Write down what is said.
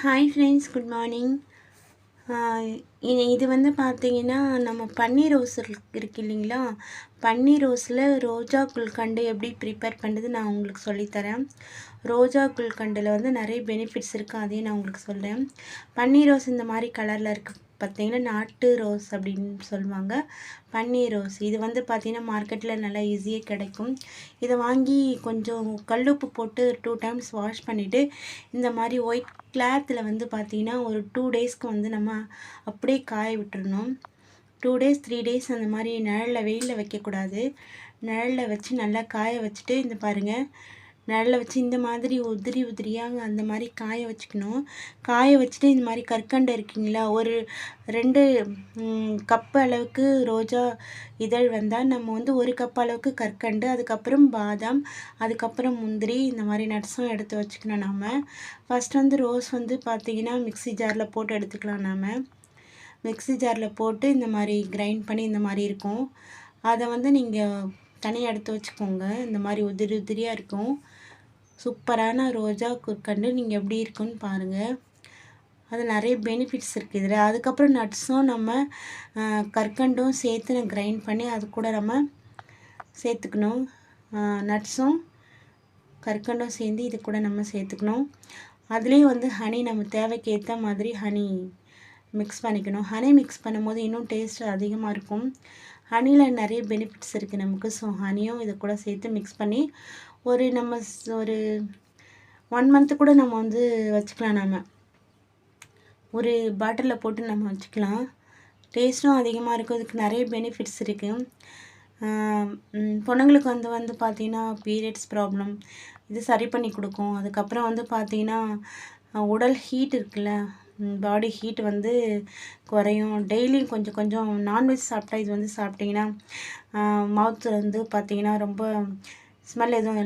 Hi friends, good morning. இது வந்து பார்த்தீங்கன்னா, நம்ம பன்னீர் ரோஸ் இருக்கு இல்லைங்களா? பன்னீர் ரோஸில் ரோஜா குல்கண்டு எப்படி ப்ரிப்பேர் பண்ணுறது நான் உங்களுக்கு சொல்லித்தரேன். ரோஜா குல்கண்டில் வந்து நிறைய பெனிஃபிட்ஸ் இருக்குது, அதையும் நான் உங்களுக்கு சொல்கிறேன். பன்னீர் ரோஸ் இந்த மாதிரி கலரில் இருக்குது பார்த்தீங்கன்னா, நாட்டு ரோஸ் அப்படின்னு சொல்லுவாங்க. பன்னீர் ரோஸ் இது வந்து பார்த்திங்கன்னா மார்க்கெட்டில் நல்லா ஈஸியாக கிடைக்கும். இதை வாங்கி கொஞ்சம் கல்லுப்பு போட்டு 2 டைம்ஸ் வாஷ் பண்ணிவிட்டு இந்த மாதிரி ஒயிட் கிளாத்தில் வந்து பார்த்திங்கன்னா ஒரு 2 டேஸ்க்கு வந்து நம்ம அப்படியே காய விட்டுறணும். 2 டேஸ் 3 டேஸ் அந்த மாதிரி வெயிலில் வைக்கக்கூடாது. நிழலில் வச்சு நல்லா காய வச்சுட்டு இந்த பாருங்கள், நிழலில் வச்சு இந்த மாதிரி உதிரியாக அந்த மாதிரி காய வச்சுக்கணும். காய வச்சுட்டு இந்த மாதிரி கற்கண்டு இருக்குங்களா, ஒரு 2 கப்பு அளவுக்கு ரோஜா இதழ் வந்தால் நம்ம வந்து 1 கப் அளவுக்கு கற்கண்டு, அதுக்கப்புறம் பாதாம், அதுக்கப்புறம் முந்திரி, இந்த மாதிரி நட்ஸும் எடுத்து வச்சுக்கணும். நம்ம ஃபஸ்ட் வந்து ரோஸ் வந்து பார்த்திங்கன்னா மிக்ஸி ஜாரில் போட்டு எடுத்துக்கலாம். நாம் மிக்ஸி ஜாரில் போட்டு இந்த மாதிரி கிரைண்ட் பண்ணி இந்த மாதிரி இருக்கும். அதை வந்து நீங்கள் தனியாக எடுத்து வச்சுக்கோங்க. இந்த மாதிரி உதிரியாக இருக்கும். சூப்பரான ரோஜா குல்கண்டு நீங்கள் எப்படி இருக்குன்னு பாருங்கள். அது நிறைய பெனிஃபிட்ஸ் இருக்குது இதில். அதுக்கப்புறம் நட்ஸும் நம்ம கற்கண்டும் சேர்த்து கிரைண்ட் பண்ணி அது கூட நம்ம சேர்த்துக்கணும். நட்ஸும் கற்கண்டும் சேர்ந்து இது கூட நம்ம சேர்த்துக்கணும். அதுலேயும் வந்து ஹனி நம்ம தேவைக்கு ஏற்ற மாதிரி ஹனி மிக்ஸ் பண்ணிக்கணும். ஹனி மிக்ஸ் பண்ணும்போது இன்னும் டேஸ்ட் அதிகமாக இருக்கும். ஹனியில் நிறைய பெனிஃபிட்ஸ் இருக்குது நமக்கு. ஸோ ஹனியும் இதை கூட சேர்த்து மிக்ஸ் பண்ணி நம்ம ஒரு 1 மந்த்து கூட நம்ம வந்து வச்சுக்கலாம். நம்ம ஒரு பாட்டிலில் போட்டு நம்ம வச்சுக்கலாம். டேஸ்ட்டும் அதிகமாக இருக்கும். இதுக்கு நிறைய பெனிஃபிட்ஸ் இருக்குது. பொண்ணுங்களுக்கு வந்து பார்த்திங்கன்னா பீரியட்ஸ் ப்ராப்ளம் இது சரி பண்ணி கொடுக்கும். அதுக்கப்புறம் வந்து பார்த்திங்கன்னா உடல் ஹீட் இருக்குல்ல, பாடி ஹீட் வந்து குறையும். டெய்லியும் கொஞ்சம் கொஞ்சம் நான்வெஜ் சாப்பிட்டா இது வந்து சாப்பிட்டிங்கன்னா மவுத்தில் வந்து பார்த்திங்கன்னா ரொம்ப ஸ்மெல் எதுவும்